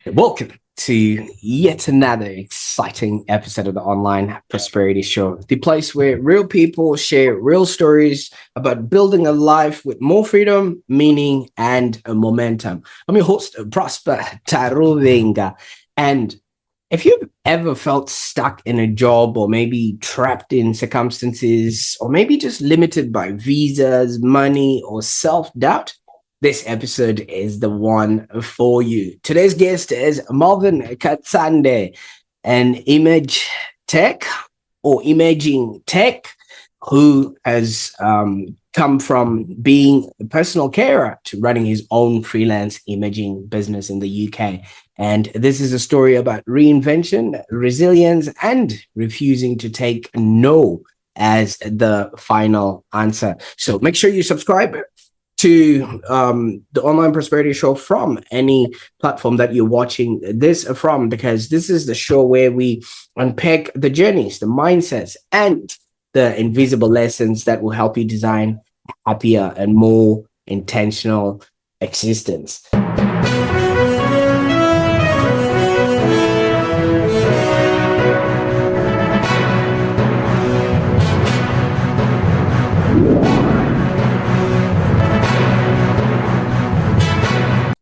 Welcome to yet another exciting episode of the Online Prosperity Show, the place where real people share real stories about building a life with more freedom, meaning, and momentum. I'm your host, Prosper Taruvinga. And if you've ever felt stuck in a job or maybe trapped in circumstances or maybe just limited by visas, money, or self-doubt, this episode is the one for you. Today's guest is Malvern Katsande, an image tech or imaging tech who has come from being a personal carer to running his own freelance imaging business in the UK. And this is a story about reinvention, resilience, and refusing to take no as the final answer. So make sure you subscribe to the Online Prosperity Show from any platform that you're watching this from, because this is the show where we unpack the journeys, the mindsets, and the invisible lessons that will help you design a happier and more intentional existence.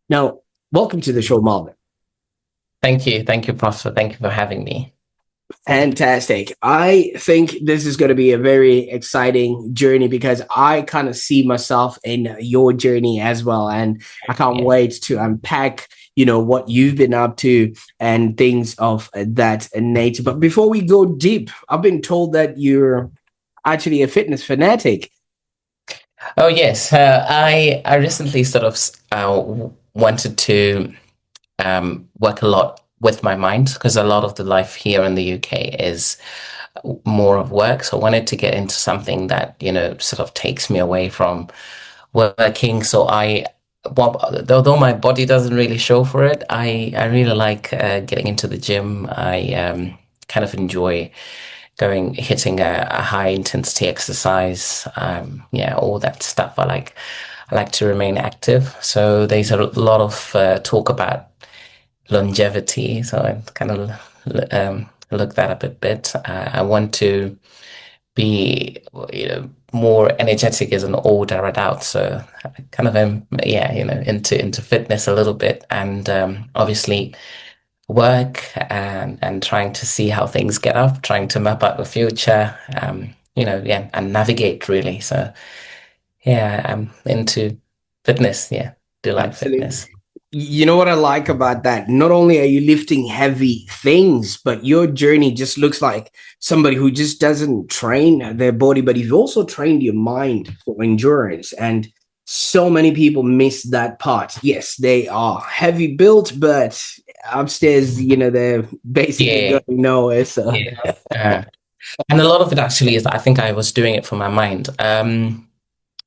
Now, welcome to the show, Malvern. Thank you. Thank you, Prosper. Thank you for having me. Fantastic. I think this is going to be a very exciting journey because I kind of see myself in your journey as well. And I can't wait to unpack, what you've been up to and things of that nature. But before we go deep, I've been told that you're actually a fitness fanatic. Oh, yes. I recently sort of wanted to work a lot with my mind, because a lot of the life here in the UK is more of work. So I wanted to get into something that, sort of takes me away from working. So although my body doesn't really show for it, I really like getting into the gym. I kind of enjoy hitting a high intensity exercise. All that stuff. I like to remain active. So there's a lot of talk about longevity. So I kind of look that up a bit. I want to be, more energetic as an older adult. So I kind of am, into fitness a little bit, and obviously work and trying to see how things get up, trying to map out the future, and navigate really. So yeah, I'm into fitness. Yeah, do like Absolutely. fitness. You know what I like about that? Not only are you lifting heavy things, but your journey just looks like somebody who just doesn't train their body, but you've also trained your mind for endurance. And so many people miss that part. Yes, they are heavy built, but upstairs, they're basically Yeah, going nowhere. So uh, and a lot of it actually is, I think I was doing it for my mind.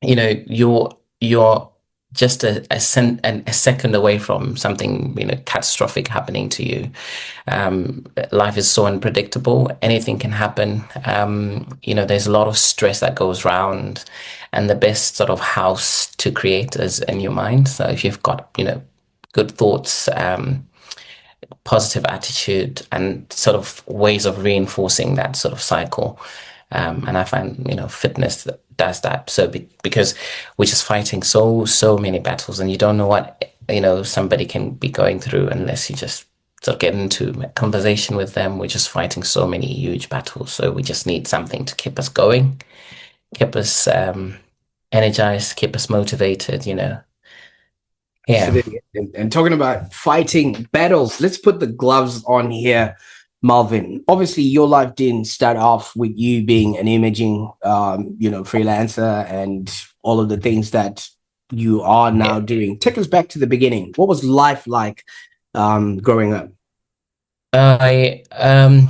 You're just a second away from something, catastrophic happening to you. Life is so unpredictable. Anything can happen. There's a lot of stress that goes around, and the best sort of house to create is in your mind. So if you've got, good thoughts, positive attitude, and sort of ways of reinforcing that sort of cycle. And I find, fitness does that. So because we're just fighting so many battles, and you don't know what, somebody can be going through unless you just sort of get into a conversation with them. We're just fighting so many huge battles. So we just need something to keep us going, keep us energized, keep us motivated, Yeah. absolutely. And talking about fighting battles, let's put the gloves on here, Malvern. Obviously, your life didn't start off with you being an imaging, freelancer and all of the things that you are now doing. Take us back to the beginning. What was life like growing up? In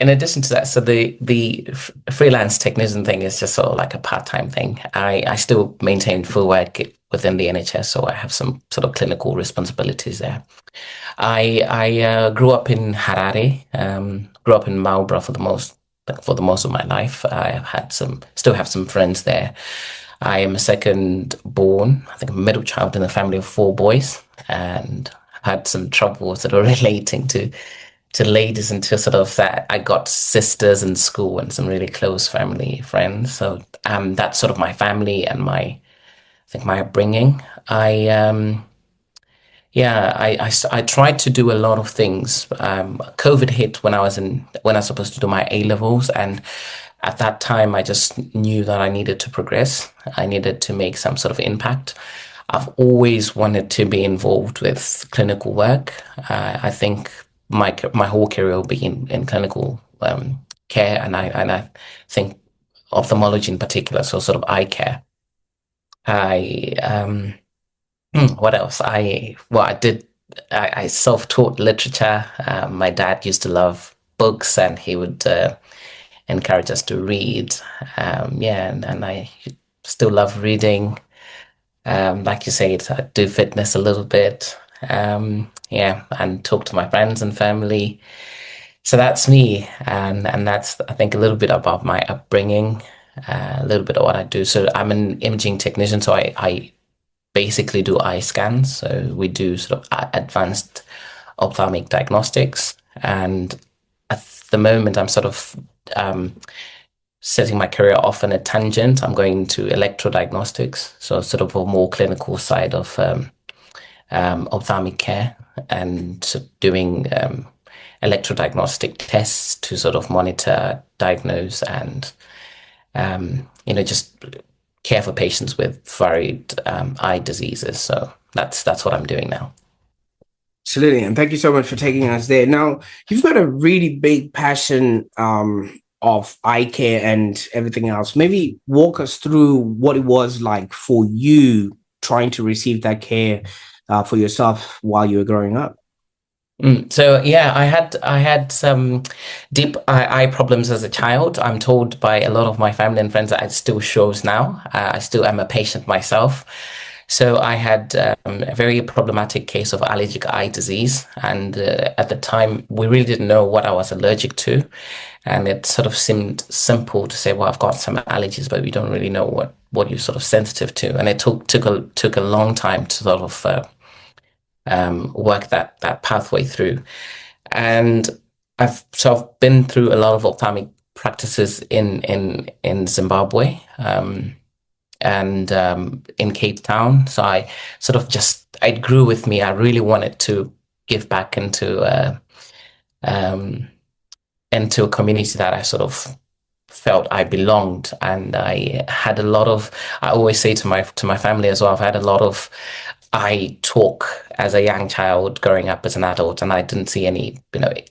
addition to that, so the freelance technician thing is just sort of like a part-time thing. I still maintain full work within the NHS, so I have some sort of clinical responsibilities there. I grew up in Harare, grew up in Marlborough for the most of my life. I have still have some friends there. I am a second born, I think a middle child in a family of four boys, and had some trouble sort of relating to ladies until sort of that I got sisters in school and some really close family friends. So that's sort of my family and my I think my upbringing. I tried to do a lot of things. COVID hit when I was supposed to do my A levels, and at that time, I just knew that I needed to progress. I needed to make some sort of impact. I've always wanted to be involved with clinical work. I think my whole career will be in clinical care, and I think ophthalmology in particular, so sort of eye care. I what else? I did. I self-taught literature. My dad used to love books, and he would encourage us to read. And I still love reading. Like you said, I do fitness a little bit. And talk to my friends and family. So that's me, and that's I think a little bit about my upbringing, a little bit of what I do. So I'm an imaging technician, so I basically do eye scans. So we do sort of advanced ophthalmic diagnostics. And at the moment, I'm sort of setting my career off on a tangent. I'm going to electrodiagnostics, so sort of a more clinical side of ophthalmic care and doing electrodiagnostic tests to sort of monitor, diagnose, and just care for patients with varied eye diseases. So that's what I'm doing now. Absolutely. And thank you so much for taking us there. Now, you've got a really big passion of eye care and everything else. Maybe walk us through what it was like for you trying to receive that care for yourself while you were growing up. So yeah, I had some deep eye problems as a child. I'm told by a lot of my family and friends that it still shows now. I still am a patient myself. So I had a very problematic case of allergic eye disease, and at the time we really didn't know what I was allergic to, and it sort of seemed simple to say, well, I've got some allergies, but we don't really know what you're sort of sensitive to, and it took a long time to sort of work that pathway through. And I've been through a lot of ophthalmic practices in Zimbabwe and in Cape Town. So I sort of it grew with me. I really wanted to give back into a community that I sort of felt I belonged, and I always say to my family as well, I've had a lot of I talk as a young child growing up as an adult, and I didn't see any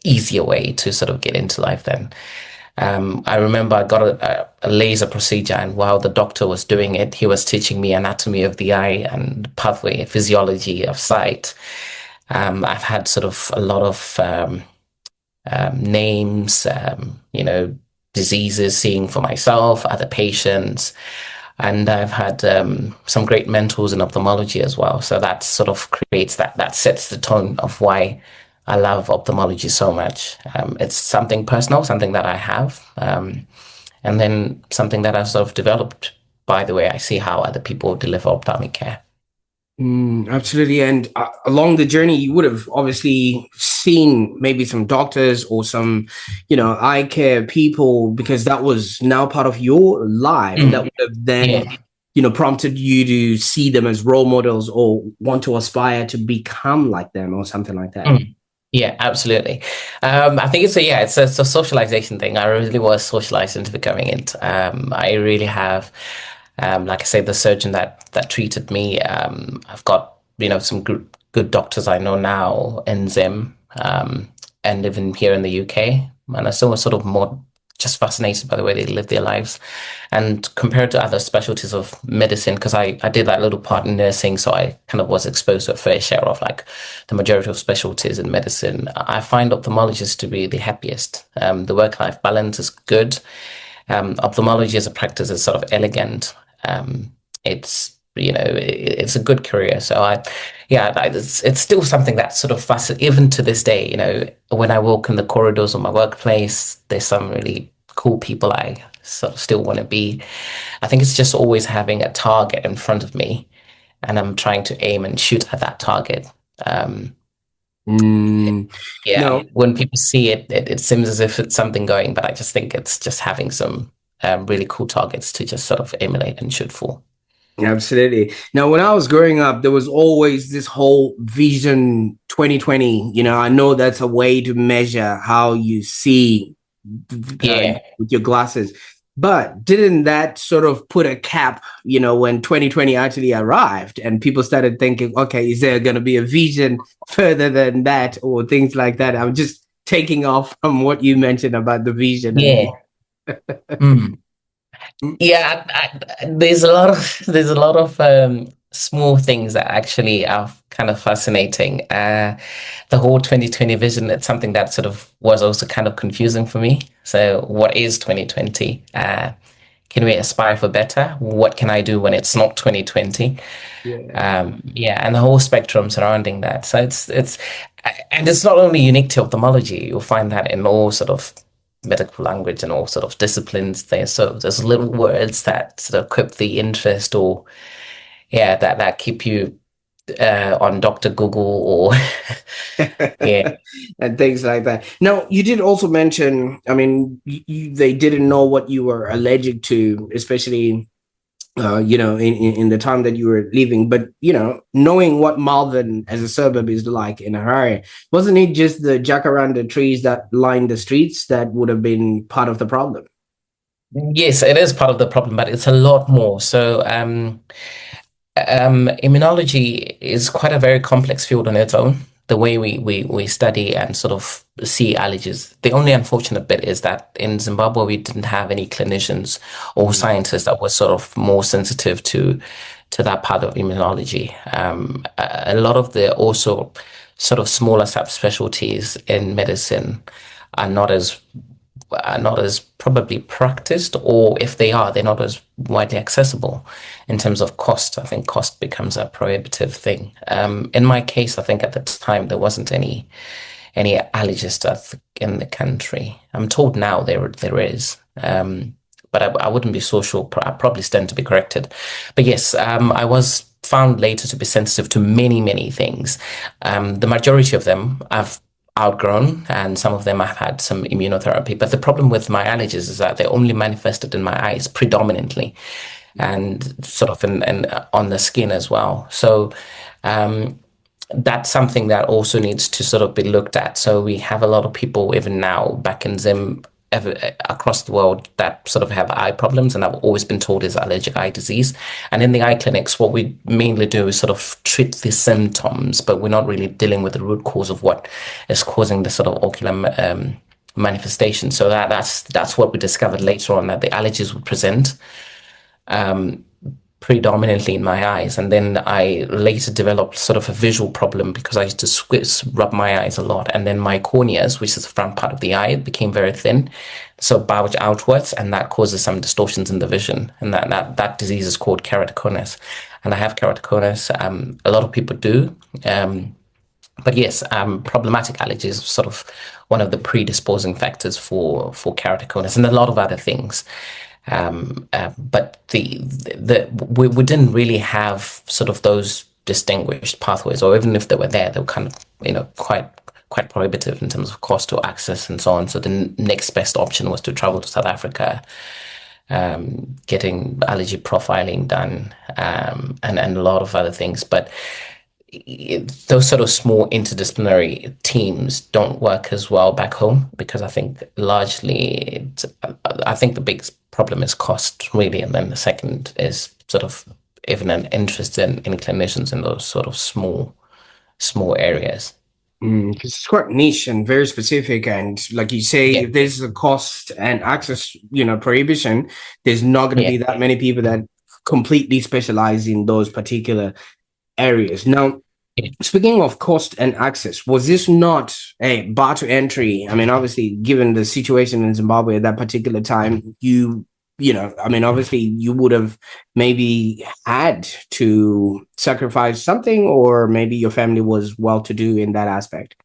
easier way to sort of get into life then. I remember I got a laser procedure, and while the doctor was doing it, he was teaching me anatomy of the eye and pathway physiology of sight. I've had sort of a lot of names, diseases, seeing for myself, other patients, and I've had some great mentors in ophthalmology as well. So that sort of creates that sets the tone of why I love ophthalmology so much. It's something personal, something that I have, and then something that I've sort of developed by the way I see how other people deliver ophthalmic care. Absolutely. And along the journey, you would have obviously seen maybe some doctors or some, eye care people, because that was now part of your life. And that would have then, prompted you to see them as role models or want to aspire to become like them or something like that. Yeah, absolutely. I think it's a socialization thing. I really was socialized into becoming it. I really have. Like I say, the surgeon that treated me, I've got some good doctors I know now in Zim, and even here in the UK, and I still was sort of more just fascinated by the way they live their lives, and compared to other specialties of medicine, because I did that little part in nursing, so I kind of was exposed to a fair share of like the majority of specialties in medicine. I find ophthalmologists to be the happiest. The work-life balance is good. Ophthalmology as a practice is sort of elegant. It's a good career. So it's still something that's sort of fascinating even to this day. When I walk in the corridors of my workplace, there's some really cool people I sort of still want to be. I think it's just always having a target in front of me, and I'm trying to aim and shoot at that target. Mm, Yeah, no, when people see it, it seems as if it's something going, but I just think it's just having some really cool targets to just sort of emulate and shoot for. absolutely. Now, when I was growing up, there was always this whole Vision 2020. I know that's a way to measure how you see Yeah, with your glasses. But didn't that sort of put a cap, when 2020 actually arrived and people started thinking, okay, is there going to be a vision further than that or things like that? I'm just taking off from what you mentioned about the vision and yeah. Mm. Yeah, there's a lot of small things that actually are kind of fascinating. The whole 2020 vision, it's something that sort of was also kind of confusing for me. So what is 2020? Can we aspire for better? What can I do when it's not 2020? yeah. Yeah, and the whole spectrum surrounding that. So and it's not only unique to ophthalmology. You'll find that in all sort of medical language and all sort of disciplines. There's little words that sort of equip the interest, or yeah, that keep you on Doctor Google or yeah, And things like that. Now, you did also mention, I mean, they didn't know what you were allergic to, especially in the time that you were leaving. But knowing what Malvern as a suburb is like in a hurry, wasn't it just the jacaranda trees that line the streets that would have been part of the problem? yes, it is part of the problem, but it's a lot more. So immunology is quite a very complex field on its own. The way we study and sort of see allergies. The only unfortunate bit is that in Zimbabwe we didn't have any clinicians or Mm. scientists that were sort of more sensitive to that part of immunology. A lot of the also sort of smaller subspecialties in medicine are not as probably practiced, or if they are, they're not as widely accessible in terms of cost. I think cost becomes a prohibitive thing. In my case, I think at the time there wasn't any allergist in the country. I'm told now there is. But I wouldn't be so sure. I probably stand to be corrected. But yes, I was found later to be sensitive to many, many things. The majority of them I've outgrown, and some of them I've had some immunotherapy. But the problem with my allergies is that they only manifested in my eyes predominantly, and sort of in on the skin as well. So um, that's something that also needs to sort of be looked at. So we have a lot of people even now back in Zim across the world that sort of have eye problems, and I've always been told is allergic eye disease. And in the eye clinics, what we mainly do is sort of treat the symptoms, but we're not really dealing with the root cause of what is causing the sort of ocular manifestation. So that's what we discovered later on, that the allergies would present predominantly in my eyes. And then I later developed sort of a visual problem because I used to rub my eyes a lot. And then my corneas, which is the front part of the eye, became very thin, so bulge outwards, and that causes some distortions in the vision. And that disease is called keratoconus. And I have keratoconus. A lot of people do. But yes, problematic allergies is sort of one of the predisposing factors for keratoconus and a lot of other things. But we didn't really have sort of those distinguished pathways, or even if they were there, they were kind of quite prohibitive in terms of cost to access and so on. So the next best option was to travel to South Africa, getting allergy profiling done, and a lot of other things. But those sort of small interdisciplinary teams don't work as well back home because I think largely, I think the biggest problem is cost really, and then the second is sort of even an interest in clinicians in those sort of small areas. Because it's quite niche and very specific, and like you say, Yeah, if there's a cost and access, prohibition, there's not going to yeah. be that many people that completely specialize in those particular areas. Now, Yeah. speaking of cost and access, was this not a bar to entry? I mean, obviously, given the situation in Zimbabwe at that particular time, I mean, obviously, you would have maybe had to sacrifice something, or maybe your family was well to do in that aspect.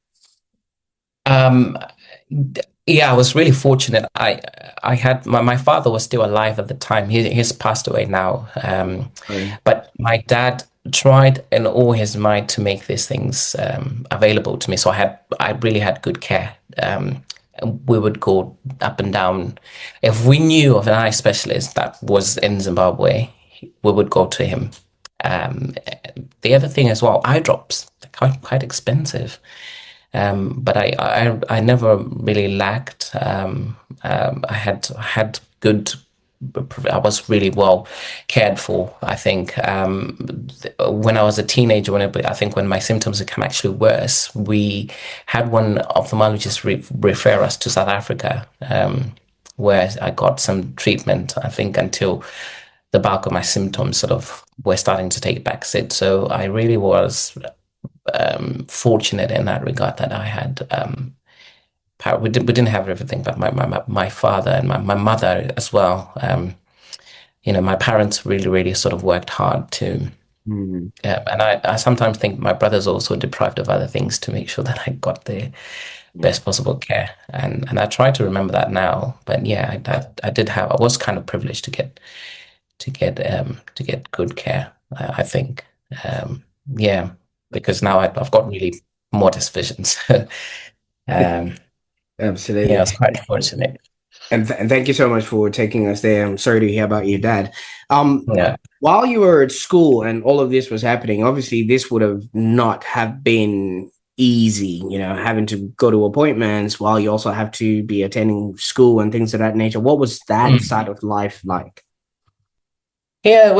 Um, yeah, I was really fortunate. I had my father was still alive at the time. He's passed away now. Right. But my dad tried in all his might to make these things available to me. So I really had good care. We would go up and down. If we knew of an eye specialist that was in Zimbabwe, we would go to him. Um, the other thing as well, eye drops, they're quite expensive. But I never really lacked. I had good. I was really well cared for. I think when I was a teenager, I think when my symptoms became actually worse, we had one ophthalmologist refer us to South Africa, where I got some treatment. I think until the bulk of my symptoms sort of were starting to take back seat. So I really was fortunate in that regard that I had power. We didn't have everything, but my father and my mother as well. My parents really sort of worked hard to. Mm. And I sometimes think my brother's also deprived of other things to make sure that I got the Yeah. best possible care. And I try to remember that now. But yeah, I was kind of privileged to get good care. I think. Yeah, because now I've got really modest vision. So yeah, I Absolutely. was quite fortunate. And thank you so much for taking us there. I'm sorry to hear about your dad. Yeah. While you were at school and all of this was happening, obviously this would have not have been easy, having to go to appointments while you also have to be attending school and things of that nature. What was that Mm. side of life like? Yeah, it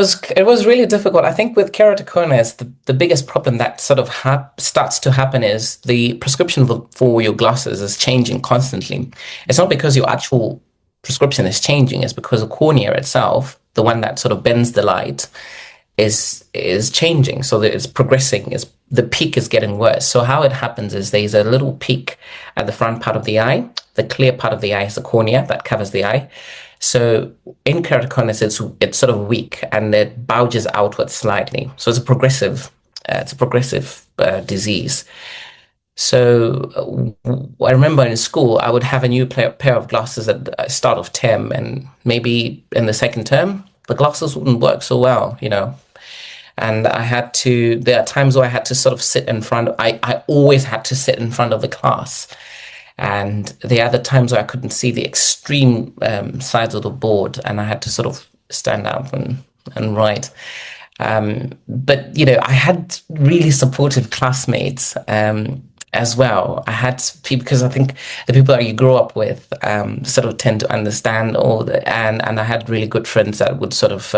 was really difficult. I think with keratoconus, the biggest problem that sort of starts to happen is the prescription for your glasses is changing constantly. It's not because your actual prescription is changing, it's because the cornea itself, the one that sort of bends the light, is changing. So that it's progressing. Is the peak is getting worse. So how it happens is there's a little peak at the front part of the eye. The clear part of the eye is the cornea that covers the eye. So in keratoconus, it's sort of weak and it bulges outward slightly. So it's a progressive disease. So I remember in school, I would have a new pair of glasses at the start of term, and maybe in the second term, the glasses wouldn't work so well. And there are times where I had to sort of sit in front. I always had to sit in front of the class. And the other times where I couldn't see the extreme sides of the board, and I had to sort of stand up and write. But I had really supportive classmates as well. I had people, because I think the people that you grow up with sort of tend to understand all the, and I had really good friends that would sort of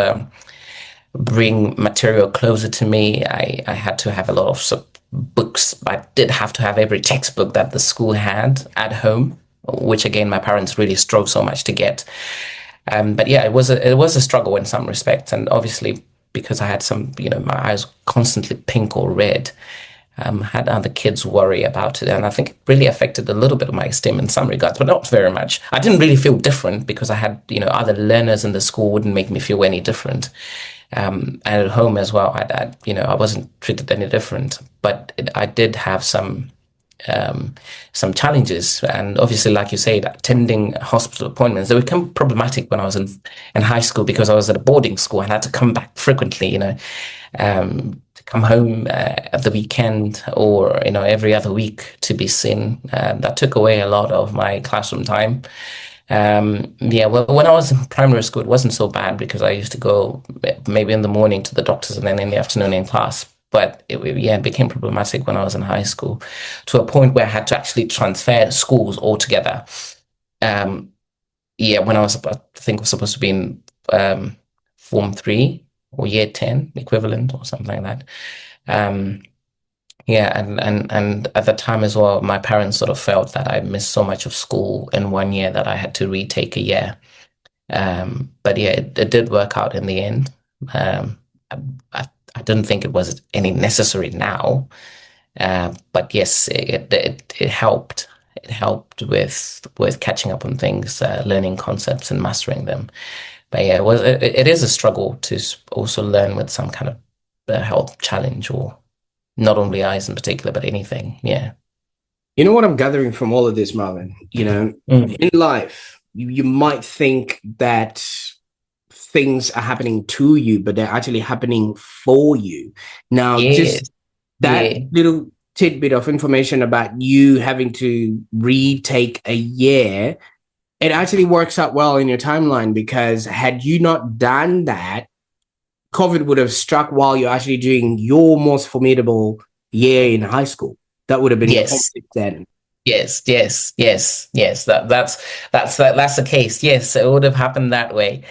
bring material closer to me. I had to have a lot of books. I did have to have every textbook that the school had at home, which again my parents really strove so much to get. But yeah, it was a struggle in some respects, and obviously because I had my eyes constantly pink or red. Had other kids worry about it, and I think it really affected a little bit of my esteem in some regards, but not very much. I didn't really feel different because I had, other learners in the school wouldn't make me feel any different. And at home as well, I wasn't treated any different, but I did have some challenges, and obviously, like you said, attending hospital appointments, they became problematic when I was in high school because I was at a boarding school and I had to come back frequently, to come home at the weekend or every other week to be seen. That took away a lot of my classroom time. Yeah, well, when I was in primary school, it wasn't so bad because I used to go maybe in the morning to the doctors and then in the afternoon in class. But it became problematic when I was in high school, to a point where I had to actually transfer schools altogether. Um, yeah, when I think I was supposed to be in Form 3 or Year 10 equivalent or something like that. Um, yeah, and at the time as well, my parents sort of felt that I missed so much of school in one year that I had to retake a year. But yeah, it did work out in the end. Um, I, I didn't think it was any necessary now, but yes, it helped. It helped with catching up on things, learning concepts and mastering them. But yeah, it is a struggle to also learn with some kind of health challenge, or not only eyes in particular, but anything. Yeah. You know what I'm gathering from all of this, Marvin? Mm. In life, you might think that things are happening to you, but they're actually happening for you. Now, just Yes. that Yeah. little tidbit of information about you having to retake a year, it actually works out well in your timeline, because had you not done that, COVID would have struck while you're actually doing your most formidable year in high school. That would have been your form Yes. six then. Yes, yes, yes, yes. That's the case. Yes, it would have happened that way,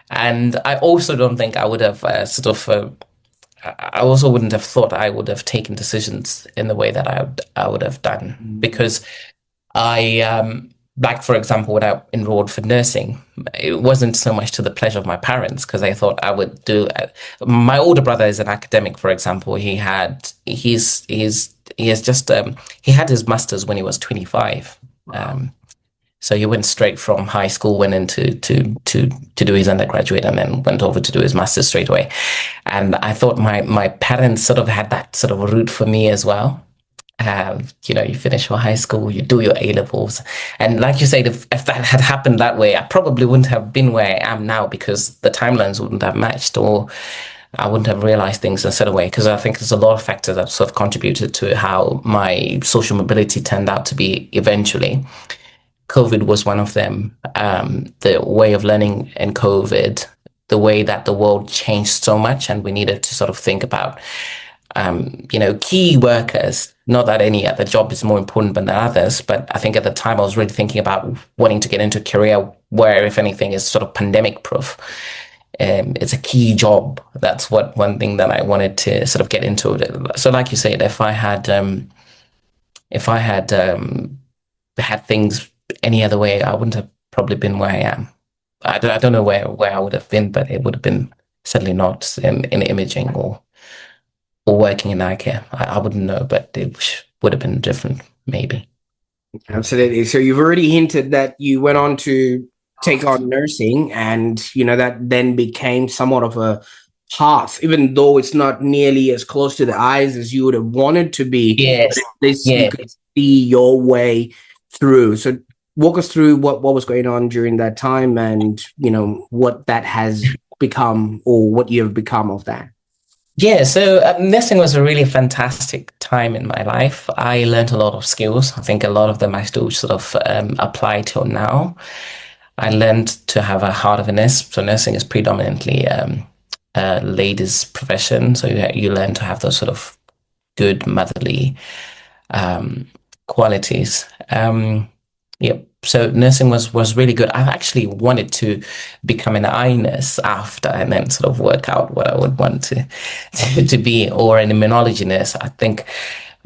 and I also don't think I would have I also wouldn't have thought I would have taken decisions in the way that I would have done, because I like, for example, when I enrolled for nursing, it wasn't so much to the pleasure of my parents, because I thought I would do. My older brother is an academic, for example. He has just he had his master's when he was 25. Wow. Um, so he went straight from high school, went into to do his undergraduate, and then went over to do his master's straight away. And I thought my parents sort of had that sort of route for me as well. You finish your high school, you do your A levels, and like you said, if that had happened that way, I probably wouldn't have been where I am now, because the timelines wouldn't have matched, or I wouldn't have realized things in a certain way. Because I think there's a lot of factors that sort of contributed to how my social mobility turned out to be eventually. COVID was one of them. The way of learning in COVID, the way that the world changed so much, and we needed to sort of think about key workers. Not that any other job is more important than others, but I think at the time I was really thinking about wanting to get into a career where, if anything, is sort of pandemic proof. It's a key job. That's what one thing that I wanted to sort of get into. So, like you said, if I had things any other way, I wouldn't have probably been where I am. I don't know where I would have been, but it would have been certainly not in imaging or working in eye care. I wouldn't know, but it would have been different, maybe. Absolutely. So you've already hinted that you went on to take on nursing, and that then became somewhat of a path, even though it's not nearly as close to the eyes as you would have wanted to be. But Yes, at least you yeah. could see your way through. So walk us through what was going on during that time, and what that has become, or what you have become of that. Yeah, so nursing was a really fantastic time in my life. I learned a lot of skills. I think a lot of them I still sort of apply till now. I learned to have a heart of a nurse. So nursing is predominantly a ladies' profession. So you learn to have those sort of good motherly um, qualities. Yep. So nursing was really good. I actually wanted to become an eye nurse after, and then sort of work out what I would want to be, or an immunology nurse, I think.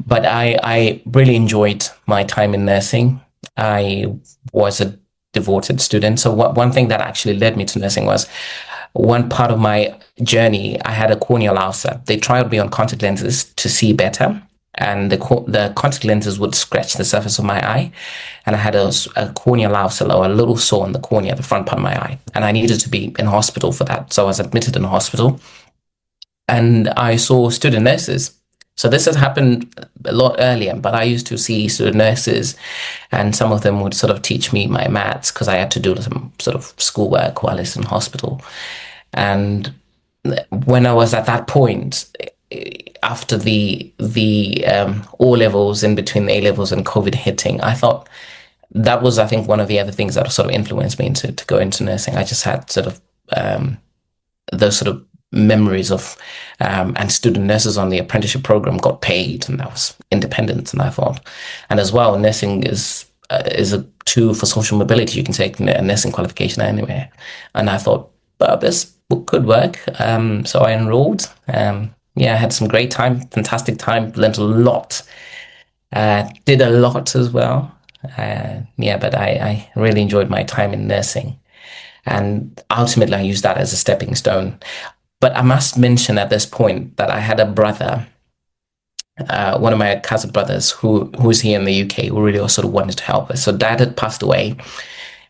But I really enjoyed my time in nursing. I was a devoted student. So one thing that actually led me to nursing was, one part of my journey, I had a corneal ulcer. They tried me on contact lenses to see better, and the contact lenses would scratch the surface of my eye, and I had a corneal ulcer, or a little sore on the cornea, the front part of my eye, and I needed to be in hospital for that. So I was admitted in hospital, and I saw student nurses. So this had happened a lot earlier, but I used to see student nurses, and some of them would sort of teach me my maths, because I had to do some sort of schoolwork while I was in hospital. And when I was at that point, after the O levels, in between the A levels and COVID hitting, I thought that was, I think, one of the other things that sort of influenced me to go into nursing. I just had sort of those sort of memories of and student nurses on the apprenticeship program got paid, and that was independent. And I thought, and as well, nursing is a tool for social mobility. You can take a nursing qualification anywhere, and I thought, well, this could work. So I enrolled. Yeah, I had some great time, fantastic time, learned a lot, did a lot as well. Yeah, but I really enjoyed my time in nursing. And ultimately, I used that as a stepping stone. But I must mention at this point that I had a brother, one of my cousin brothers, who's here in the UK, who really also wanted to help us. So dad had passed away,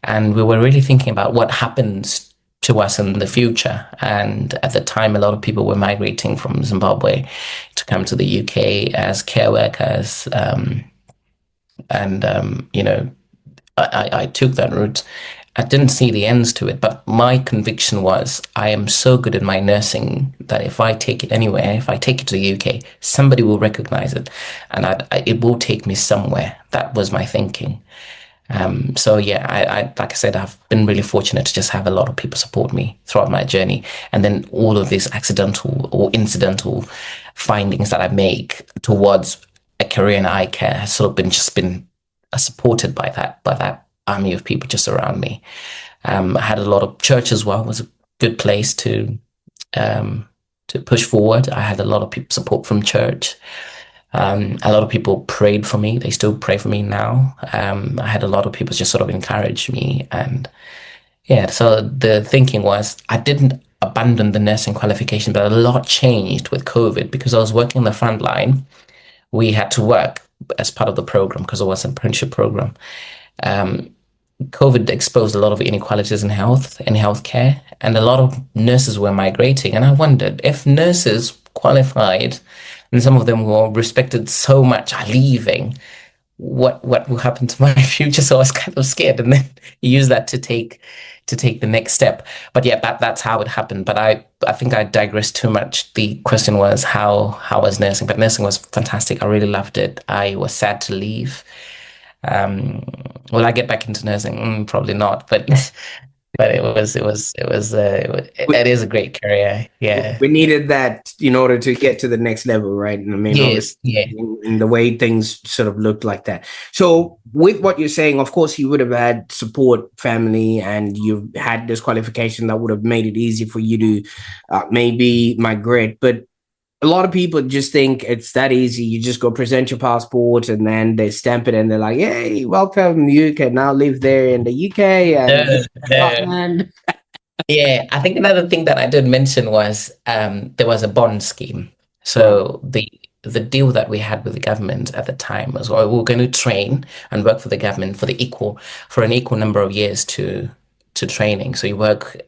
and we were really thinking about what happens to us in the future. And at the time, a lot of people were migrating from Zimbabwe to come to the UK as care workers. And I took that route. I didn't see the ends to it, but my conviction was I am so good at my nursing that if I take it anywhere, if I take it to the UK, somebody will recognize it, and it will take me somewhere. That was my thinking. So yeah, I like I said, I've been really fortunate to just have a lot of people support me throughout my journey, and then all of these accidental or incidental findings that I make towards a career in eye care has sort of been supported by that army of people just around me. I had a lot of church as well. It was a good place to push forward. I had a lot of people support from church. A lot of people prayed for me. They still pray for me now. I had a lot of people just sort of encourage me. And yeah, so the thinking was I didn't abandon the nursing qualification, but a lot changed with COVID because I was working on the front line. We had to work as part of the program because it was an apprenticeship program. Um, COVID exposed a lot of inequalities in healthcare, and a lot of nurses were migrating. And I wondered if nurses qualified and some of them were respected so much are leaving, what will happen to my future? So I was kind of scared, and then use that to take the next step. But yeah, that's how it happened. But I think I digressed too much. The question was how was nursing? But nursing was fantastic. I really loved it. I was sad to leave. Um, will I get back into nursing? Probably not. But but We, it is a great career. Yeah. we needed that in order to get to the next level, right? And I mean, obviously, Yes. Yeah. in the way things sort of looked like that. So, with what you're saying, of course, you would have had support, family, and you had this qualification that would have made it easy for you to maybe migrate. But a lot of people just think it's that easy. You just go present your passport and then they stamp it and they're like, "Hey, welcome. You can now live there in the UK and No, no. Scotland." Yeah, I think another thing that I did mention was there was a bond scheme. Right. So the deal that we had with the government at the time was, well, we were going to train and work for the government for an equal number of years to training. So you work.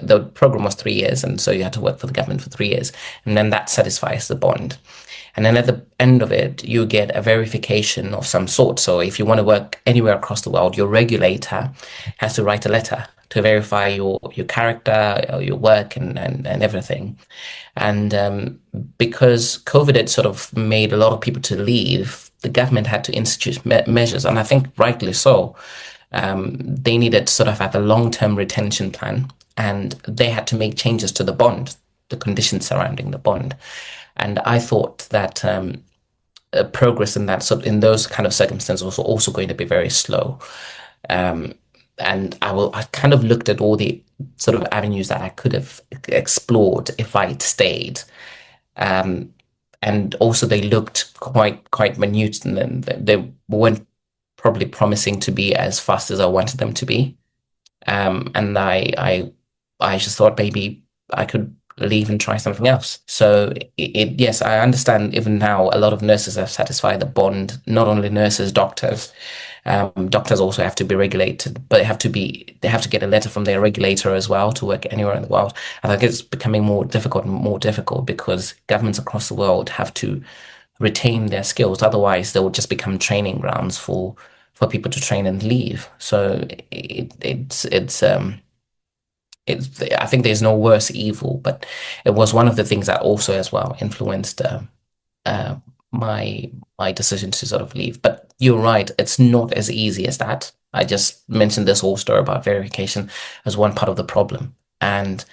The program was 3 years, and so you had to work for the government for 3 years, and then that satisfies the bond. And then at the end of it, you get a verification of some sort. So if you want to work anywhere across the world, your regulator has to write a letter to verify your character, your work, and everything. And because COVID had sort of made a lot of people to leave, the government had to institute measures, and I think rightly so. They needed to sort of have a long-term retention plan, and they had to make changes to the bond, the conditions surrounding the bond. And I thought that progress in that in those kind of circumstances was also going to be very slow. Um, and I kind of looked at all the sort of avenues that I could have explored if I'd stayed. Um, and also they looked quite minute, and then they weren't probably promising to be as fast as I wanted them to be. And I just thought maybe I could leave and try something else. So yes, I understand even now a lot of nurses have satisfied the bond, not only nurses, doctors. Doctors also have to be regulated, but they have to get a letter from their regulator as well to work anywhere in the world. I think it's becoming more difficult and more difficult because governments across the world have to retain their skills. Otherwise, they will just become training grounds for people to train and leave. So I think there's no worse evil, but it was one of the things that also as well influenced uh, my decision to sort of leave. But you're right, it's not as easy as that. I just mentioned this whole story about verification as one part of the problem. And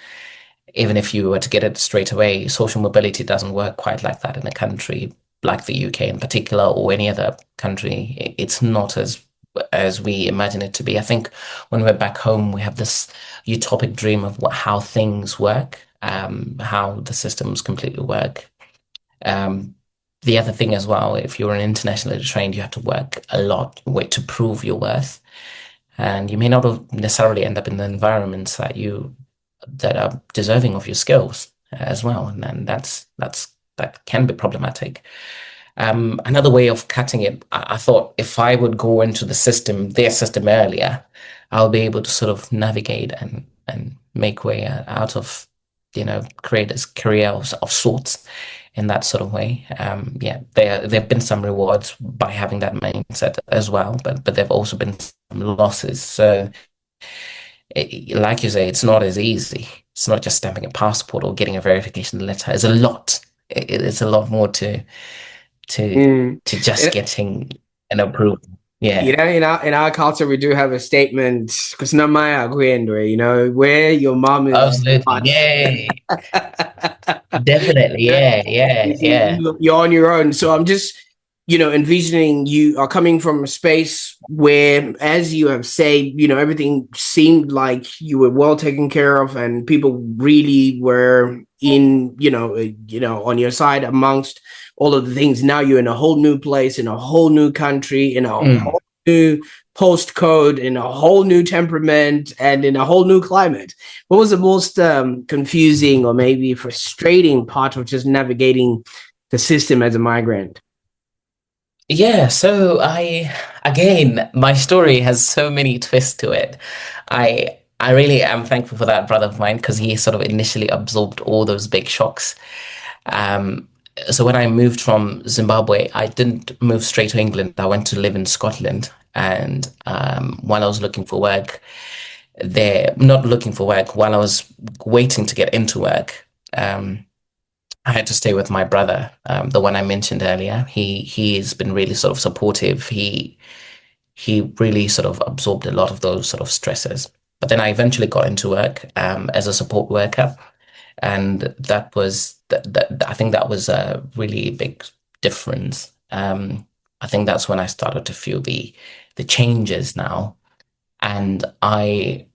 even if you were to get it straight away, social mobility doesn't work quite like that in a country like the UK in particular or any other country. It's not as we imagine it to be. I think when we're back home, we have this utopic dream of how things work, how the systems completely work. Um, the other thing as well, if you're an internationally trained, you have to work a lot wait to prove your worth, and you may not necessarily end up in the environments that are deserving of your skills as well, and then that can be problematic. Another way of cutting it, I thought if I would go into their system earlier, I'll be able to sort of navigate and make way out of, create a career of sorts in that sort of way. Yeah, there've been some rewards by having that mindset as well, but there've also been some losses. So Like you say, it's not as easy. It's not just stamping a passport or getting a verification letter. It's a lot. It's a lot more to Mm. to just And, getting an approval. you Yeah, know, in our culture, we do have a statement because not my agwendre, where your mom is absolutely. not. Yay. Definitely. Yeah, yeah, yeah. You're on your own. So I'm just, envisioning you are coming from a space where, as you have said, everything seemed like you were well taken care of, and people really were in, on your side amongst all of the things. Now you're in a whole new place, in a whole new country, in a Mm. whole new postcode, in a whole new temperament, and in a whole new climate. What was the most confusing or maybe frustrating part of just navigating the system as a migrant? Yeah, so again, my story has so many twists to it. I really am thankful for that brother of mine because he sort of initially absorbed all those big shocks. Um, so when I moved from Zimbabwe, I didn't move straight to England. I went to live in Scotland, and while I was looking for work there, not looking for work, while I was waiting to get into work, I had to stay with my brother, the one I mentioned earlier. He's been really sort of supportive. He really sort of absorbed a lot of those sort of stresses. But then I eventually got into work as a support worker, and I think that was a really big difference. I think that's when I started to feel the changes now, and I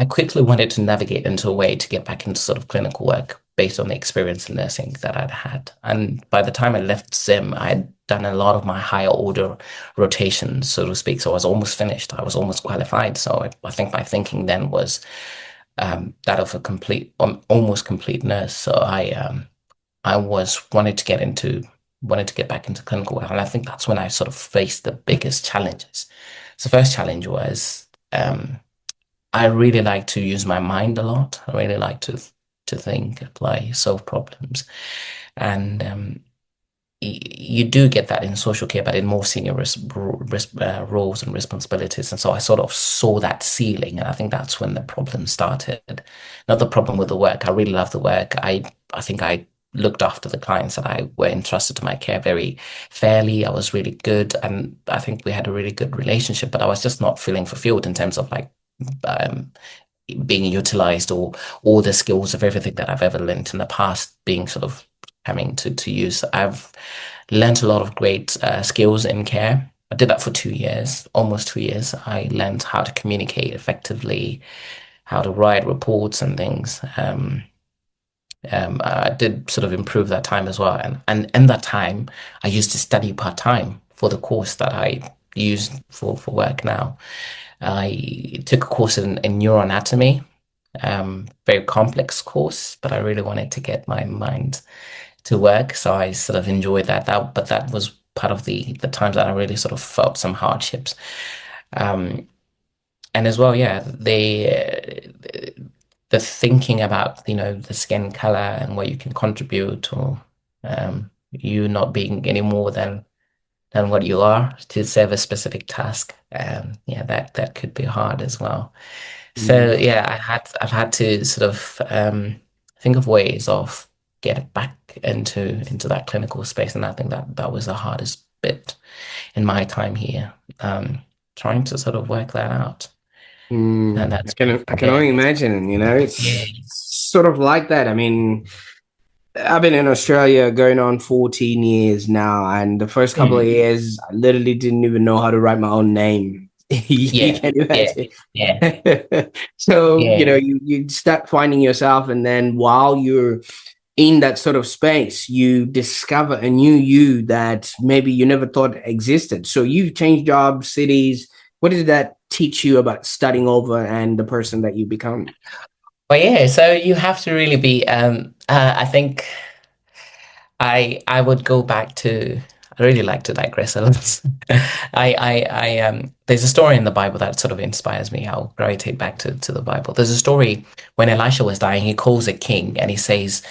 quickly wanted to navigate into a way to get back into sort of clinical work based on the experience in nursing that I'd had. And by the time I left Zim, I had done a lot of my higher order rotations, so to speak. So I was almost finished. I was almost qualified. So I think my thinking then was that of a complete, almost complete nurse. So I was wanted to get back into clinical work, and I think that's when I sort of faced the biggest challenges. So the first challenge was I really like to use my mind a lot. I really like to think, apply, solve problems, and you do get that in social care, but in more senior roles and responsibilities. And so I sort of saw that ceiling, and I think that's when the problem started. Not the problem with the work. I really love the work. I think I looked after the clients that I were entrusted to my care very fairly. I was really good, and I think we had a really good relationship. But I was just not feeling fulfilled in terms of like um, being utilized or all the skills of everything that I've ever learned in the past being sort of coming to use. I've learned a lot of great skills in care. I did that for 2 years, almost 2 years. I learned how to communicate effectively, how to write reports and things. I did sort of improve that time as well. And in that time, I used to study part time for the course that I use for work now. I took a course in neuroanatomy, very complex course, but I really wanted to get my mind to work, so I sort of enjoyed that. But that was part of the times that I really sort of felt some hardships. Um, and as well, yeah, the thinking about the skin color and what you can contribute, or you not being any more than what you are to serve a specific task. Yeah, that could be hard as well. So Mm. yeah, I've had to sort of think of ways of getting back into that clinical space, and I think that was the hardest bit in my time here, trying to sort of work that out. And I that's can I can yeah, only imagine, yeah, it's sort of like that. I mean, I've been in Australia going on 14 years now, and the first couple of mm, years I literally didn't even know how to write my own name. You yeah, can yeah, imagine. yeah, So, yeah. you start finding yourself, and then while you're in that sort of space, you discover a new you that maybe you never thought existed. So you change jobs, cities. What did that teach you about starting over and the person that you become? But yeah, so you have to really be. I think I would go back to. I really like to digress a lot. There's a story in the Bible that sort of inspires me. I'll gravitate back to the Bible. There's a story when Elisha was dying, he calls a king and he says,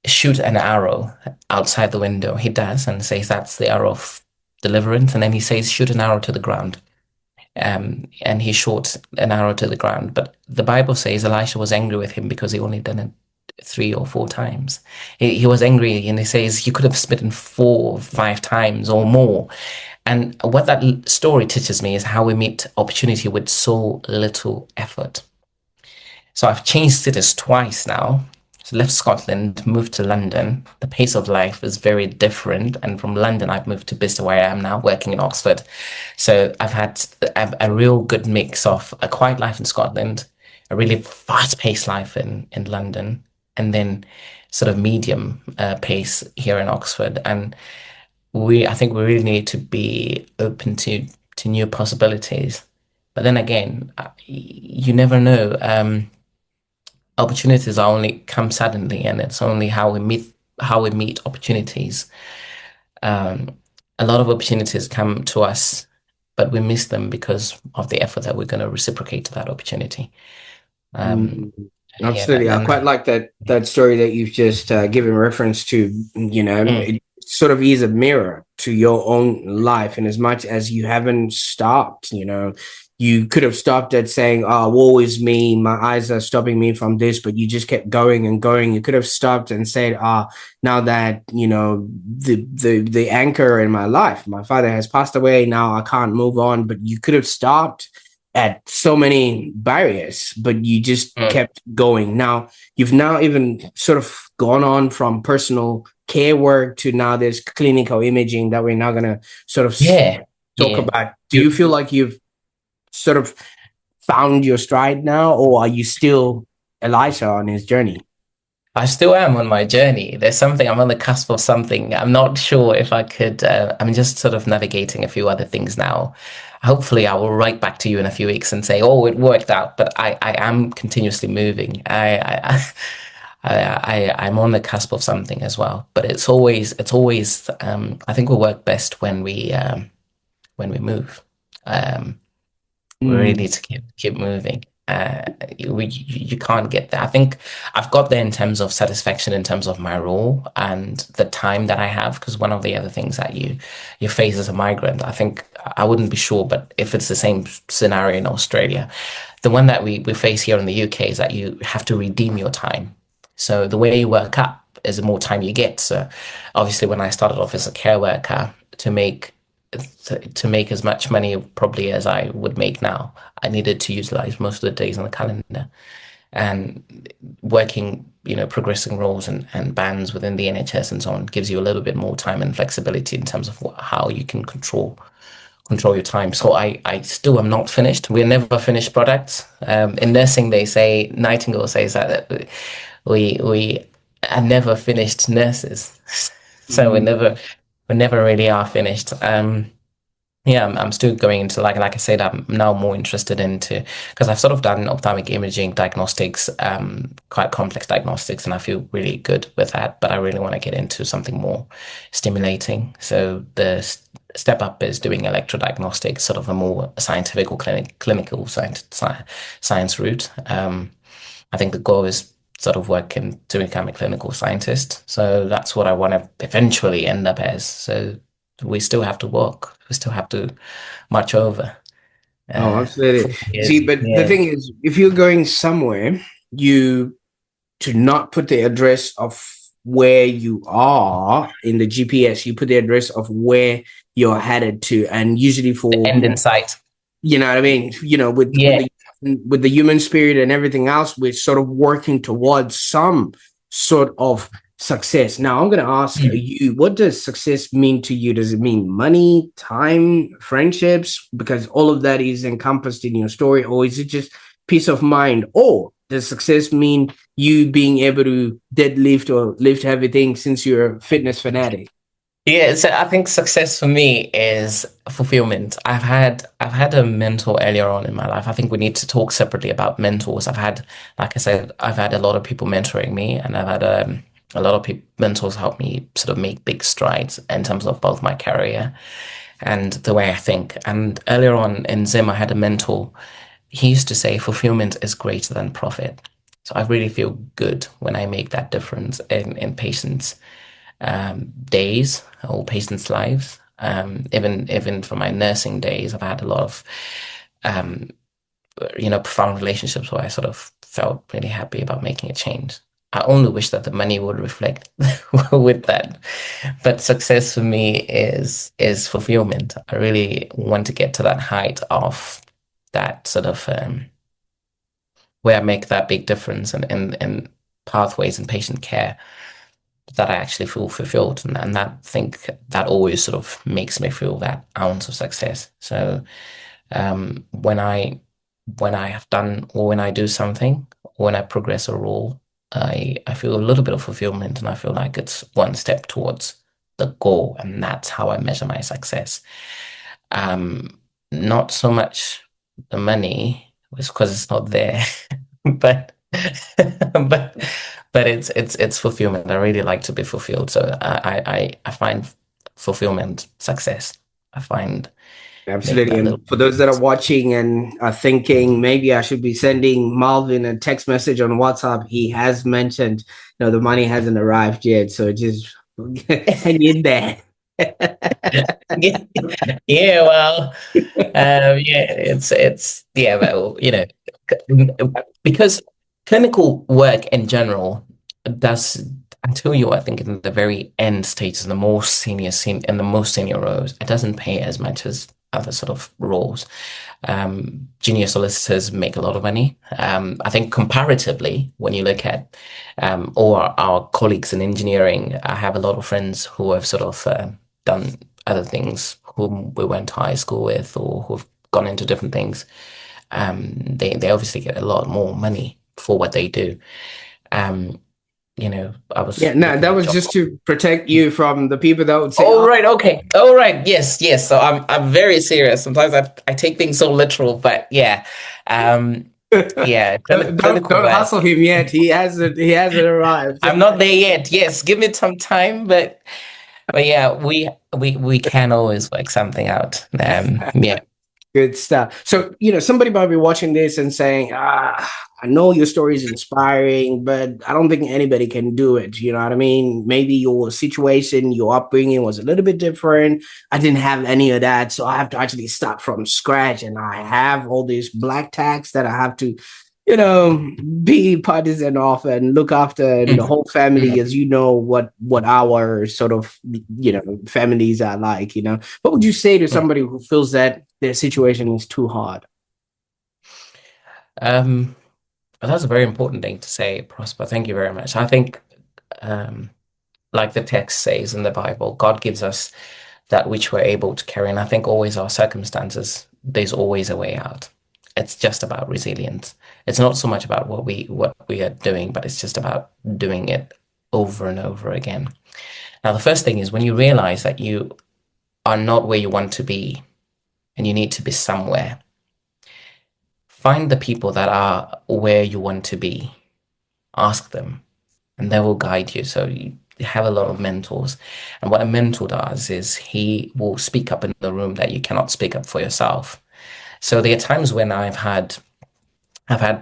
shoot an arrow outside the window. He does and says that's the arrow of deliverance. And then he says, shoot an arrow to the ground. and he shot an arrow to the ground. But the Bible says Elisha was angry with him because he only done it 3 or 4 times. He was angry, and he says he could have smitten 4 or 5 times or more. And what that story teaches me is how we meet opportunity with so little effort. So I've changed cities twice now. So left Scotland, moved to London. The pace of life is very different. And from London, I've moved to Bicester, where I am now, working in Oxford. So I've had a real good mix of a quiet life in Scotland, a really fast-paced life in London, and then sort of medium pace here in Oxford. And I think we really need to be open to new possibilities. But then again, you never know. Opportunities are only come suddenly, and it's only how we meet opportunities. Um, a lot of opportunities come to us, but we miss them because of the effort that we're going to reciprocate to that opportunity. Um, Mm, yeah, that, absolutely. I quite and like that story that you've just given reference to. mm, It sort of is a mirror to your own life, and as much as you haven't stopped, you could have stopped at saying, "Oh, woe is me, my eyes are stopping me from this," but you just kept going and going. You could have stopped and said, "Ah, now that the anchor in my life, my father has passed away. Now I can't move on." But you could have stopped at so many barriers, but you just mm, kept going. Now, you've now even sort of gone on from personal care work to now there's clinical imaging that we're now going to sort of yeah, talk yeah. about. Do you feel like you've sort of found your stride now, or are you still Elisha on his journey? I still am on my journey. There's something, I'm on the cusp of something. I'm not sure if I could, I'm just sort of navigating a few other things now. Hopefully, I will write back to you in a few weeks and say, oh, it worked out. But I am continuously moving. I'm on the cusp of something as well. But it's always, I think we work best when we move. Um, we really Mm, need to keep moving. You can't get there. I think I've got there in terms of satisfaction, in terms of my role and the time that I have. Because one of the other things that you face as a migrant, I think I wouldn't be sure, but if it's the same scenario in Australia, the one that we face here in the UK is that you have to redeem your time. So the way you work up is the more time you get. So obviously, when I started off as a care worker, to make as much money probably as I would make now, I needed to utilize most of the days on the calendar. And working, progressing roles and bands within the NHS and so on gives you a little bit more time and flexibility in terms of how you can control your time. So I still am not finished. We're never finished products. In nursing, they say Nightingale says that we are never finished nurses. So we mm, never we never really are finished. Yeah, I'm still going into like I said, I'm now more interested into because I've sort of done ophthalmic imaging diagnostics, quite complex diagnostics, and I feel really good with that. But I really want to get into something more stimulating. So the step up is doing electrodiagnostics, sort of a more scientific or clinical science route. I think the goal is sort of working to become a clinical scientist. So that's what I want to eventually end up as. So we still have to walk. We still have to march over. oh, absolutely. 4 years. See, but the Yeah. thing is, if you're going somewhere, you to not put the address of where you are in the GPS, you put the address of where you're headed to. And usually The for end in sight. you know what I mean? Yeah. With the human spirit and everything else, we're sort of working towards some sort of success. Now, I'm going to ask Mm. you, what does success mean to you? Does it mean money, time, friendships? Because all of that is encompassed in your story, or is it just peace of mind? Or does success mean you being able to deadlift or lift heavy things since you're a fitness fanatic? Yeah, so I think success for me is fulfillment. I've had a mentor earlier on in my life. I think we need to talk separately about mentors. Like I said, I've had a lot of people mentoring me, and I've had a lot of mentors help me sort of make big strides in terms of both my career and the way I think. And earlier on in Zim, I had a mentor. He used to say fulfillment is greater than profit. So I really feel good when I make that difference in patients' days or patients' lives. Even from my nursing days, I've had a lot of um, profound relationships where I sort of felt really happy about making a change. I only wish that the money would reflect with that. But success for me is fulfillment. I really want to get to that height of that sort of where I make that big difference in pathways and patient care that I actually feel fulfilled. And that I think that always sort of makes me feel that ounce of success. So when I have done or when I do something, when I progress a role, I feel a little bit of fulfillment and I feel like it's one step towards the goal, and that's how I measure my success. Not so much the money, it's because it's not there, but but it's fulfillment. I really like to be fulfilled, so I find fulfillment success. I find making Absolutely. that little And for those that are difference. watching and are thinking maybe I should be sending Malvin a text message on WhatsApp, he has mentioned, the money hasn't arrived yet. So just hang in there. Yeah, well, yeah, it's yeah, well, because clinical work in general does until you, I think, in the very end stages, the most in the most senior roles, it doesn't pay as much as other sort of roles. Junior solicitors make a lot of money. I think comparatively, when you look at all our colleagues in engineering, I have a lot of friends who have sort of done other things, whom we went to high school with, or who've gone into different things. They obviously get a lot more money for what they do. Um, I was Yeah, no, looking that at was job. just to protect you from the people that would say, Oh oh, right, okay. Oh right, yes, yes. So I'm very serious. Sometimes I take things so literal, but yeah, um, yeah. Clinical don't work. hustle him yet. He hasn't arrived. I'm not there yet. Yes, give me some time, but yeah, we can always work something out. Yeah. Good stuff. So, somebody might be watching this and saying, I know your story is inspiring, but I don't think anybody can do it. You know what I mean? Maybe your situation, your upbringing was a little bit different. I didn't have any of that. So I have to actually start from scratch. And I have all these black tax that I have to, be partisan of and look after and the Mm, whole family, mm. as what our sort of, families are like, what would you say to Mm. somebody who feels that their situation is too hard? Um, that's a very important thing to say, Prosper. Thank you very much. I think, um, like the text says in the Bible, God gives us that which we're able to carry. And I think always our circumstances, there's always a way out. It's just about resilience. It's not so much about what we are doing, but it's just about doing it over and over again. Now, the first thing is when you realize that you are not where you want to be and you need to be somewhere, find the people that are where you want to be. Ask them and they will guide you. So you have a lot of mentors. And what a mentor does is he will speak up in the room that you cannot speak up for yourself. So there are times when I've had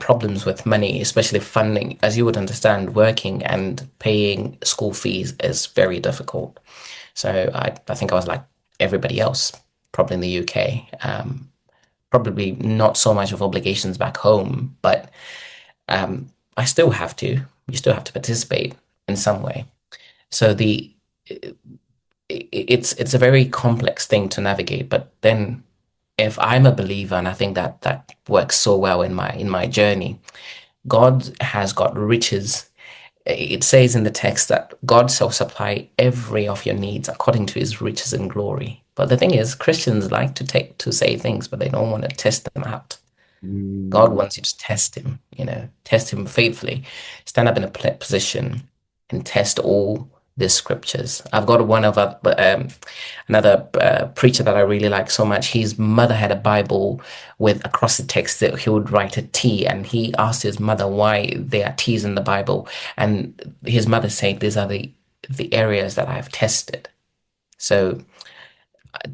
problems with money, especially funding. As you would understand, working and paying school fees is very difficult. So I think I was like everybody else, probably in the UK. Probably not so much of obligations back home, but I still have to. You still have to participate in some way. So it's a very complex thing to navigate. But then, if I'm a believer, and I think that that works so well in my journey, God has got riches. It says in the text that God shall supply every of your needs according to His riches and glory. But the thing is, Christians like to say things, but they don't want to test them out. God Mm. wants you to test him, test him faithfully. Stand up in a position and test all the scriptures. I've got one of another preacher that I really like so much. His mother had a Bible with across the text that he would write a T, and he asked his mother why there are T's in the Bible, and his mother said, "These are the areas that I've tested." So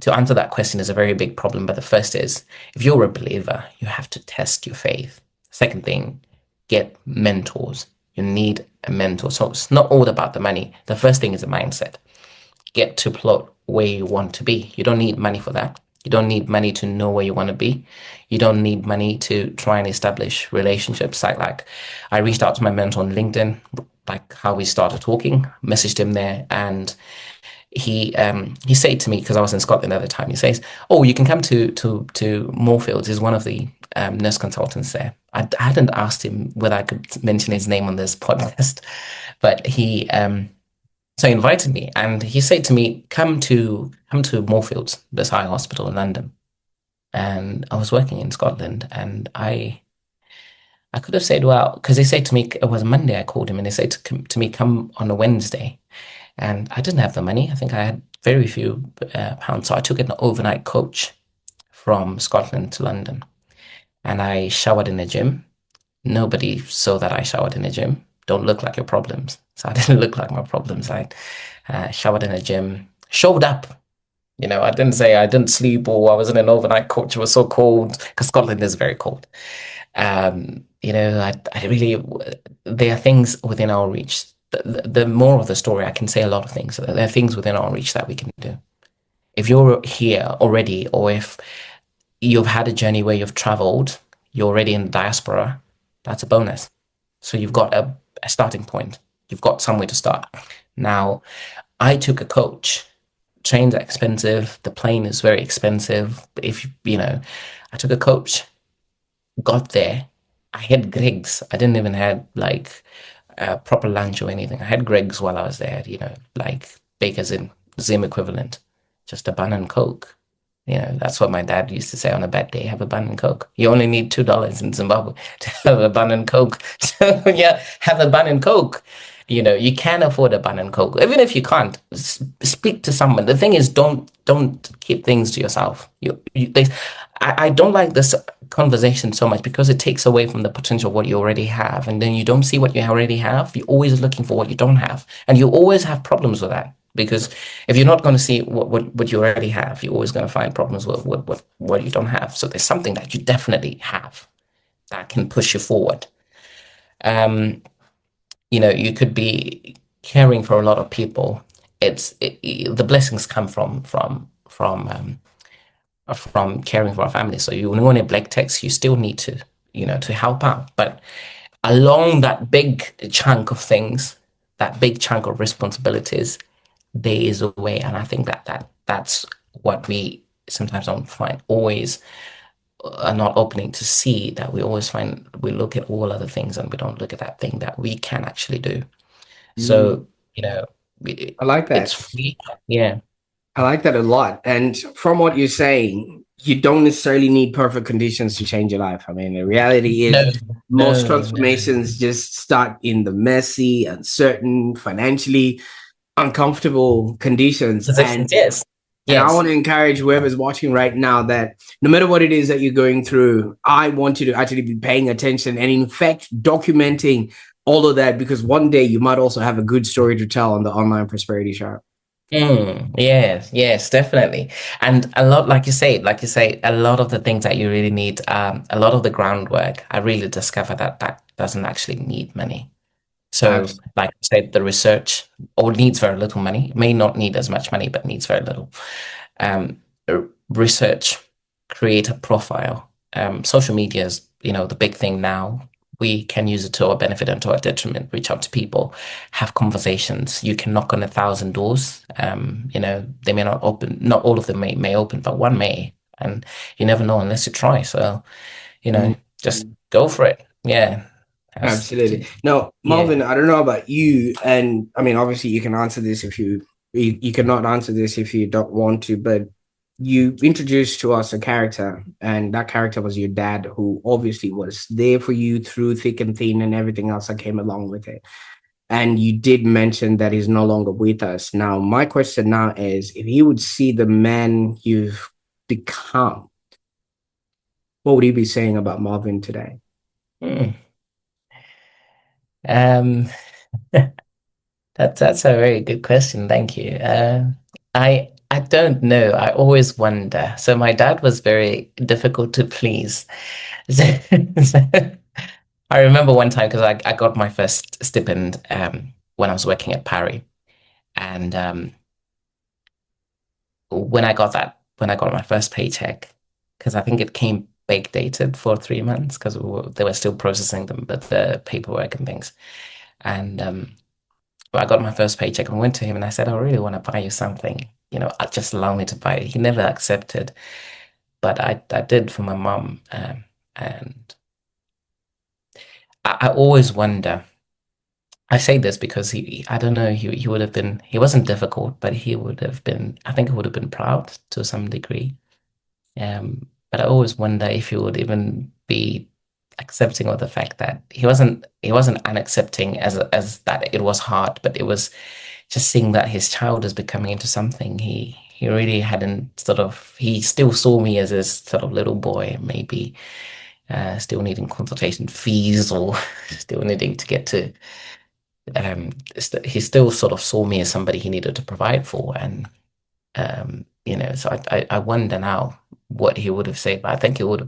to answer that question is a very big problem. But the first is if you're a believer, you have to test your faith. Second thing, get mentors. You need a mentor. So it's not all about the money. The first thing is a mindset. Get to plot where you want to be. You don't need money for that. You don't need money to know where you want to be. You don't need money to try and establish relationships. Like I reached out to my mentor on LinkedIn, like how we started talking, messaged him there, and he said to me, because I was in Scotland at the time, he says, "Oh, you can come to Moorfields." He's one of the nurse consultants there. I hadn't asked him whether I could mention his name on this podcast, but he invited me, and he said to me, "Come to Moorfields, this eye hospital in London." And I was working in Scotland, and I could have said, well, because they said to me, it was Monday. I called him, and they said to me, "Come on a Wednesday." And I didn't have the money. I think I had very few pounds. So I took an overnight coach from Scotland to London, and I showered in the gym. Nobody saw that I showered in the gym. Don't look like your problems. So I didn't look like my problems. I showered in the gym, showed up. I didn't say I didn't sleep or I was in an overnight coach. It was so cold because Scotland is very cold. I really, there are things within our reach. The more of the story, I can say a lot of things. There are things within our reach that we can do. If you're here already, or if you've had a journey where you've traveled, you're already in the diaspora, that's a bonus. So you've got a starting point. You've got somewhere to start. Now, I took a coach. Trains are expensive. The plane is very expensive. But I took a coach, got there. I had Greg's. I didn't even have like proper lunch or anything. I had Greg's while I was there, like Baker's in Zim equivalent, just a bun and Coke. That's what my dad used to say on a bad day, have a bun and Coke. You only need $2 in Zimbabwe to have a bun and Coke. So yeah, have a bun and Coke. You can afford a bun and Coke. Even if you can't, speak to someone. The thing is, don't keep things to yourself. I don't like this conversation so much because it takes away from the potential of what you already have, and then you don't see what you already have. You're always looking for what you don't have, and you always have problems with that. Because if you're not going to see what you already have, you're always going to find problems with what you don't have. So there's something that you definitely have that can push you forward. You could be caring for a lot of people. The blessings come from caring for our family. So you when a black text, you still need to help out. But along that big chunk of things, that big chunk of responsibilities, there is a way, and I think that's what we sometimes don't find always are not opening to see, that we always find we look at all other things and we don't look at that thing that we can actually do. Mm, So, it, I like it's that. free. Yeah. I like that a lot. And from what you're saying, you don't necessarily need perfect conditions to change your life. I mean, the reality No, is most no. transformations just start in the messy, uncertain, financially uncomfortable conditions. Positions, yes. And I Yes. want to encourage whoever's watching right now that no matter what it is that you're going through, I want you to actually be paying attention and, in fact, documenting all of that, because one day you might also have a good story to tell on the Online Prosperity Show. Yes, yes, definitely. And a lot, like you say, a lot of the things that you really need, a lot of the groundwork, I really discovered that doesn't actually need money. So, Absolutely. like I said, the research or needs very little money, may not need as much money, but needs very little. Research, create a profile. Social media is, the big thing now. We can use it to our benefit and to our detriment. Reach out to people, have conversations. You can knock on 1,000 doors. They may not open. Not all of them may open, but one may, and you never know unless you try. So, just go for it. Yeah. Absolutely. Now, Yeah. Malvern, I don't know about you, and I mean, obviously, you can answer this if you cannot answer this if you don't want to, but you introduced to us a character, and that character was your dad, who obviously was there for you through thick and thin and everything else that came along with it. And you did mention that he's no longer with us. Now, my question now is, if you would see the man you've become, what would you be saying about Marvin today? Hmm. Um, that's a very good question. Thank you. I don't know. I always wonder. So my dad was very difficult to please. So I remember one time because I got my first stipend when I was working at Parry, and when I got that when I got my first paycheck, because I think it came backdated for 3 months because they were still processing them, but the paperwork and things. And but I got my first paycheck and went to him and I said, I really want to buy you something. Just allow me to buy it. He never accepted, but I did for my mom. And I always wonder. I say this because I don't know, he would have been, he wasn't difficult, but he would have been, I think he would have been proud to some degree. But I always wonder if he would even be accepting of the fact that he wasn't unaccepting as that it was hard, but it was just seeing that his child is becoming into something. He really hadn't sort of, he still saw me as this sort of little boy, maybe still needing consultation fees or still needing to get to he still sort of saw me as somebody he needed to provide for. And so I wonder now what he would have said, but I think he would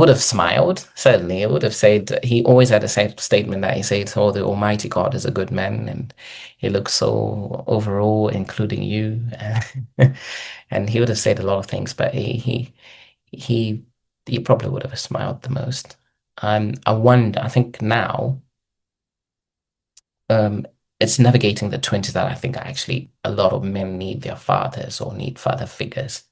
have smiled. Certainly, he would have said, he always had a statement that he said, "Oh, the Almighty God is a good man, and he looks so overall, including you." And he would have said a lot of things, but he he probably would have smiled the most. I wonder. I think now, um, it's navigating the 20s that I think actually a lot of men need their fathers or need father figures.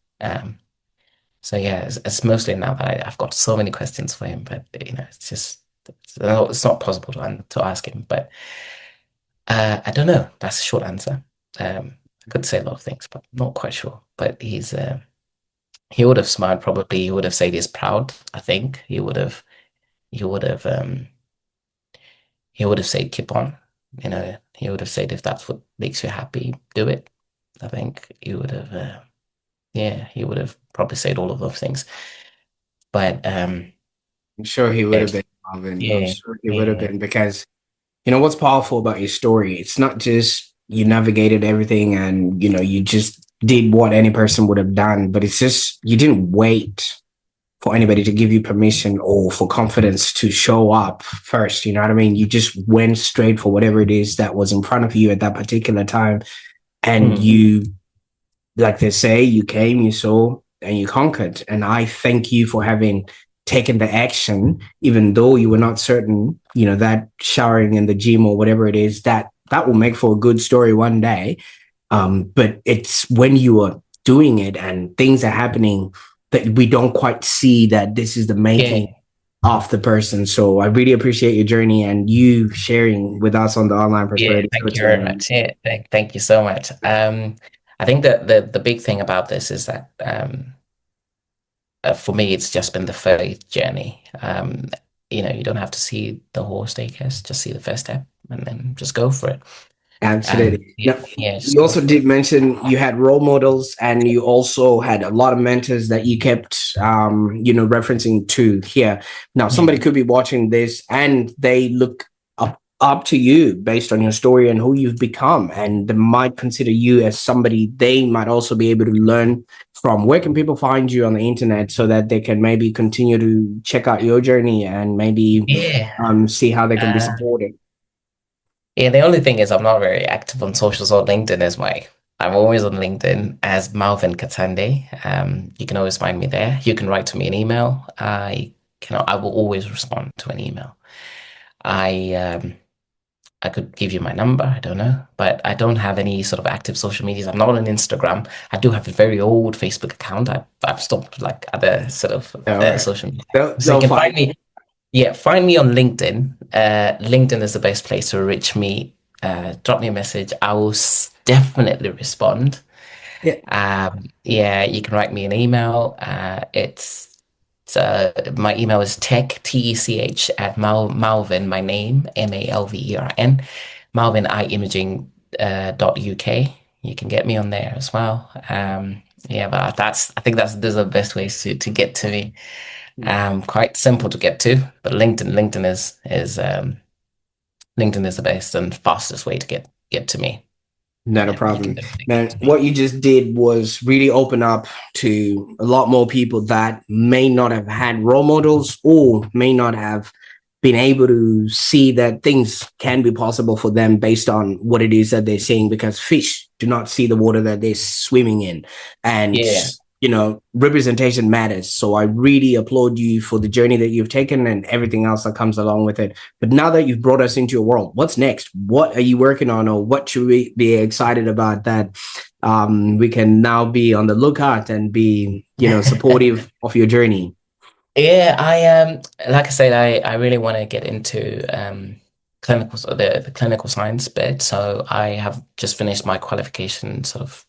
So yeah, it's mostly now that I've got so many questions for him, but it's just it's not possible to ask him. But I don't know. That's a short answer. I could say a lot of things, but I'm not quite sure. But he would have smiled probably. He would have said he's proud. I think he would have he would have said keep on. He would have said if that's what makes you happy, do it. I think he would have. Yeah, he would have probably said all of those things. But I'm sure he would have yes, been, Marvin. I'm yeah, sure he would have yeah, been because what's powerful about your story? It's not just you navigated everything and you just did what any person would have done, but it's just you didn't wait for anybody to give you permission or for confidence to show up first. You know what I mean? You just went straight for whatever it is that was in front of you at that particular time. And mm, you, like they say, you came, you saw, and you conquered. And I thank you for having taken the action, even though you were not certain, that showering in the gym or whatever it is, that will make for a good story one day. But it's when you are doing it and things are happening that we don't quite see that this is the making yeah, of the person. So I really appreciate your journey and you sharing with us on the Online yeah. Prosperity Show Thank you very today. much. Yeah, thank you so much. I think that the big thing about this is that for me, it's just been the faith journey. You don't have to see the whole staircase, just see the first step, and then just go for it. And Absolutely. yeah, Now, yeah, just you go also for it. did mention you had role models and you also had a lot of mentors that you kept, referencing to here. Now, somebody Mm. could be watching this and they look up to you based on your story and who you've become, and they might consider you as somebody they might also be able to learn from. Where can people find you on the internet so that they can maybe continue to check out your journey and maybe Yeah. see how they can be Uh, supported? Yeah, the only thing is I'm not very active on socials or LinkedIn as my I'm always on LinkedIn as Malvern Katsande. You can always find me there. You can write to me an email. I will always respond to an email. I I could give you my number, I don't know, but I don't have any sort of active social medias. I'm not on Instagram. I do have a very old Facebook account. I've stopped like other sort of All right. social media. So you They'll can find. find me. Yeah, find me on LinkedIn. LinkedIn is the best place to reach me. Drop me a message. I will definitely respond. Yeah. Yeah, you can write me an email. My email is tech at Malvern, my name, Malvern, Malvern Eye Imaging .uk. You can get me on there as well. Yeah, but I think those are the best ways to get to me. Quite simple to get to, but LinkedIn is the best and fastest way to get to me. Not a Yeah, you can problem. definitely get Man, to me. what you just did was really open up to a lot more people that may not have had role models or may not have being able to see that things can be possible for them based on what it is that they're seeing, because fish do not see the water that they're swimming in. And, Yeah. representation matters. So I really applaud you for the journey that you've taken and everything else that comes along with it. But now that you've brought us into your world, what's next? What are you working on, or what should we be excited about that we can now be on the lookout and be, supportive of your journey? Yeah, like I said, I really want to get into clinical, so the clinical science bit. So I have just finished my qualification, sort of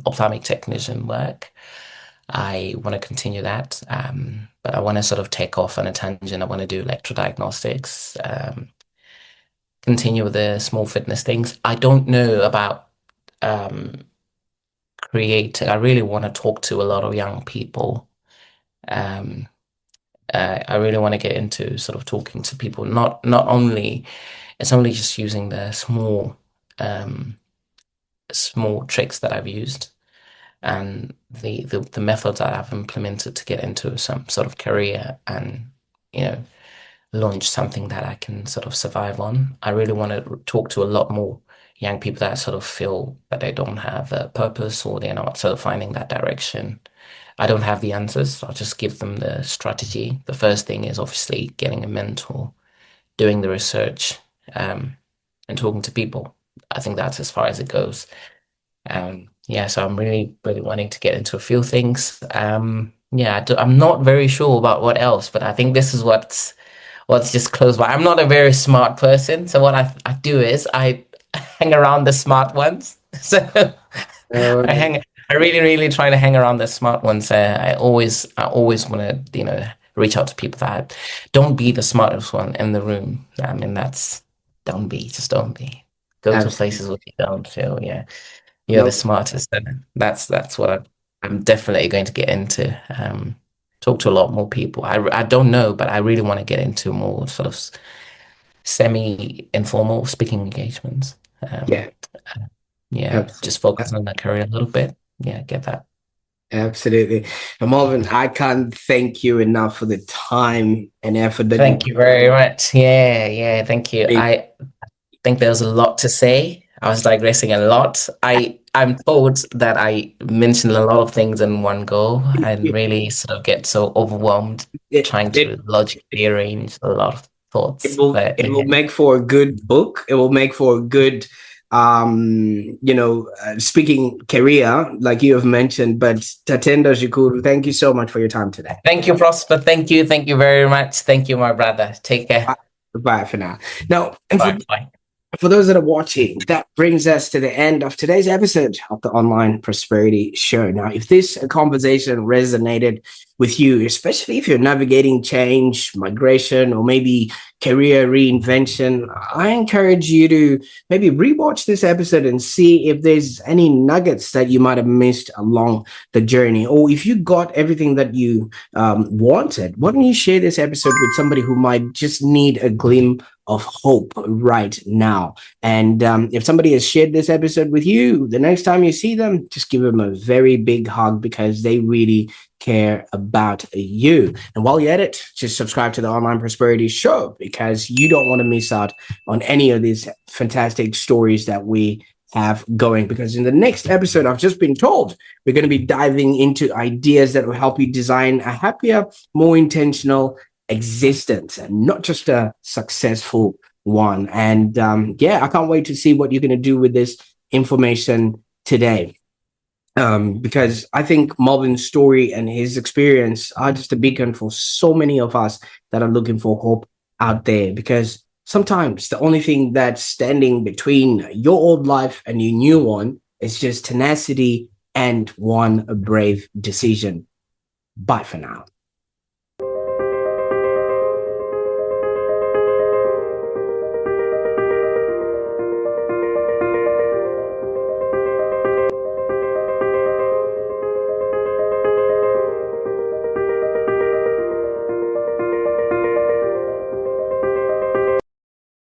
ophthalmic technician work. I want to continue that, but I want to sort of take off on a tangent. I want to do electrodiagnostics, continue with the small fitness things. I don't know about um, creating. I really want to talk to a lot of young people. Um, I really want to get into sort of talking to people. Not only it's only just using the small tricks that I've used and the methods that I've implemented to get into some sort of career and you know launch something that I can sort of survive on. I really want to talk to a lot more young people that sort of feel that they don't have a purpose or they're not sort of finding that direction. I don't have the answers. I'll just give them the strategy. The first thing is obviously getting a mentor, doing the research, and talking to people. I think that's as far as it goes. Yeah, so I'm really, really wanting to get into a few things. Yeah, I'm not very sure about what else, but I think this is what's just close by. I'm not a very smart person, so what I do is I hang around the smart ones. So I Uh, hang, I really, really try to hang around the smart ones. I always want to, reach out to people that don't be the smartest one in the room. I mean, just don't be. Go to absolutely. places where you don't feel, yeah, you're the No, smartest. And that's what I'm definitely going to get into. Talk to a lot more people. I don't know, but I really want to get into more sort of semi-informal speaking engagements. yeah, Yeah, just absolutely. focus on that career a little bit. Yeah, get that. Absolutely. And Marvin, I can't thank you enough for the time and effort that you Thank you very much. Yeah, yeah, thank you. made. I think there's a lot to say. I was digressing a lot. I'm told that I mentioned a lot of things in one go and really sort of get so overwhelmed It, trying it, to logically arrange a lot of it thoughts. will But it will yeah, make for a good book. It will make for a good speaking career, like you have mentioned. But Tatenda Shukuru, thank you so much for your time today. thank you, Prosper. Thank you very much. Thank you, my brother. Take care. Bye, bye for now. Now, and Bye bye. for those that are watching, that brings us to the end of today's episode of the Online Prosperity Show. Now, if this conversation resonated with you, especially if you're navigating change, migration, or maybe career reinvention, I encourage you to maybe rewatch this episode and see if there's any nuggets that you might have missed along the journey. Or if you got everything that you wanted, why don't you share this episode with somebody who might just need a glimpse of hope right now? And if somebody has shared this episode with you, the next time you see them, just give them a very big hug, because they really care about you. And while you're at it, just subscribe to the Online Prosperity Show, because you don't want to miss out on any of these fantastic stories that we have going. Because in the next episode, I've just been told, we're going to be diving into ideas that will help you design a happier, more intentional existence, and not just a successful one. And I can't wait to see what you're going to do with this information today. Because I think Malvin's story and his experience are just a beacon for so many of us that are looking for hope out there. Because sometimes the only thing that's standing between your old life and your new one is just tenacity and one brave decision. Bye for now.